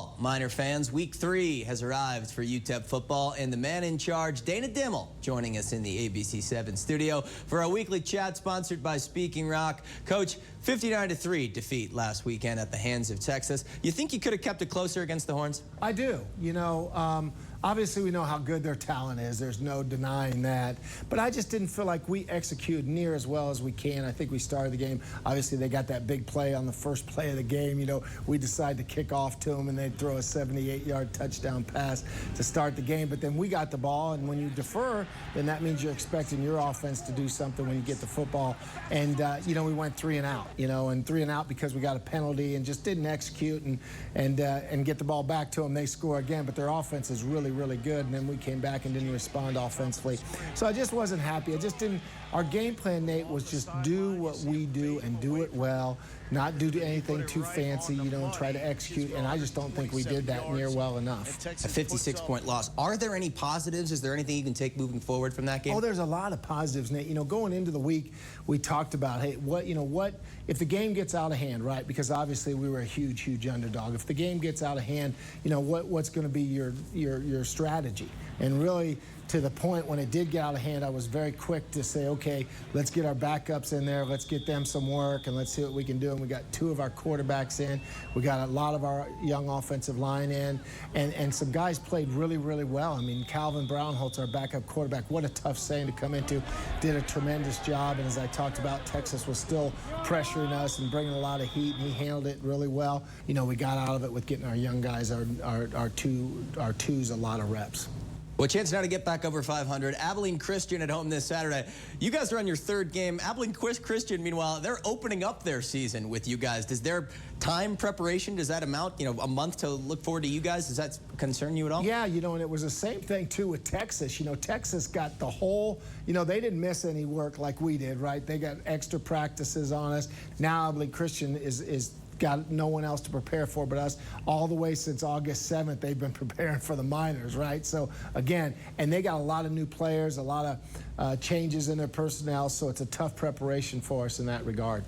football. Miner fans, week 3 has arrived for UTEP football, and the man in charge, Dana Dimel, joining us in the ABC7 studio for our weekly chat sponsored by Speaking Rock. Coach, 59-3 defeat last weekend at the hands of Texas. You think you could have kept it closer against the Horns? I do. You know, obviously we know how good their talent is. There's no denying that. But I just didn't feel like we executed near as well as we can. I think we started the game. Obviously they got that big play on the first play of the game. You know, we decided to kick off to them and they'd throw a 78-yard touchdown pass to start the game. But then we got the ball, and when you defer, then that means you're expecting your offense to do something when you get the football. And, you know, we went 3 and out. You know, and 3 and out because we got a penalty and just didn't execute and get the ball back to them. They score again, but their offense is really, really good. And then we came back and didn't respond offensively. So I just wasn't happy. I just didn't. Our game plan, Nate, was just do what we do and do it well, not do anything too fancy, you know, and try to execute. And I just don't think we did that near well enough. A 56-point loss. Are there any positives? Is there anything you can take moving forward from that game? Oh, there's a lot of positives, Nate. You know, going into the week, we talked about, hey, what if the game gets out of hand, right? Because obviously we were a huge, huge underdog. If the game gets out of hand, you know, what's going to be your strategy? And really, to the point when it did get out of hand, I was very quick to say, okay, let's get our backups in there, let's get them some work, and let's see what we can do. And we got 2 of our quarterbacks in. We got a lot of our young offensive line in, and some guys played really, really well. I mean, Calvin Brownholtz, our backup quarterback, what a tough saying to come into, did a tremendous job. And as I talked about, Texas was still pressuring us and bringing a lot of heat, and he handled it really well. You know, we got out of it with getting our young guys, our twos, a lot of reps. Well, chance now to get back over 500. Abilene Christian at home this Saturday. You guys are on your 3rd game. Abilene Christian, meanwhile, they're opening up their season with you guys. Does their time preparation, does that amount, you know, a month to look forward to you guys? Does that concern you at all? Yeah, you know, and it was the same thing, too, with Texas. You know, Texas got the whole, you know, they didn't miss any work like we did, right? They got extra practices on us. Now Abilene Christian is got no one else to prepare for but us. All the way since August 7th, they've been preparing for the Miners, right? So, again, and they got a lot of new players, a lot of changes in their personnel, so it's a tough preparation for us in that regard.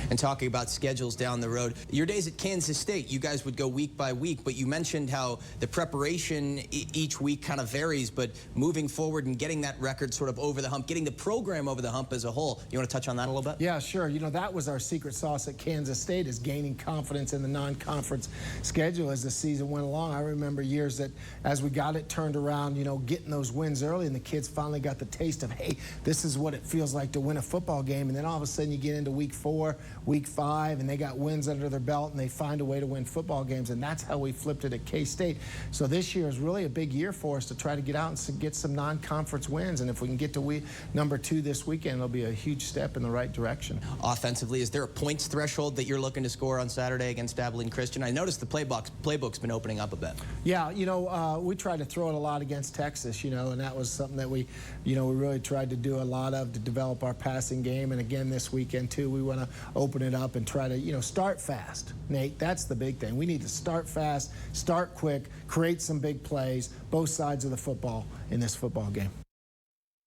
And talking about schedules down the road, your days at Kansas State, you guys would go week by week, but you mentioned how the preparation each week kind of varies, but moving forward and getting that record sort of over the hump, getting the program over the hump as a whole. You want to touch on that a little bit? Yeah, sure. You know, that was our secret sauce at Kansas State, is gaining confidence in the non-conference schedule as the season went along. I remember years that as we got it turned around, you know, getting those wins early, and the kids finally got the taste of, hey, this is what it feels like to win a football game. And then all of a sudden you get into week 4, week 5, and they got wins under their belt, and they find a way to win football games, and that's how we flipped it at K-State. So this year is really a big year for us to try to get out and get some non-conference wins, and if we can get to number 2 this weekend, it'll be a huge step in the right direction. Offensively, is there a points threshold that you're looking to score on Saturday against Abilene Christian? I noticed the playbook's been opening up a bit. Yeah, you know, we tried to throw it a lot against Texas, you know, and that was something that we really tried to do a lot of to develop our passing game, and again this weekend too, we want to open it up and try to, you know, start fast. Nate, that's the big thing. We need to start fast, start quick, create some big plays, both sides of the football in this football game.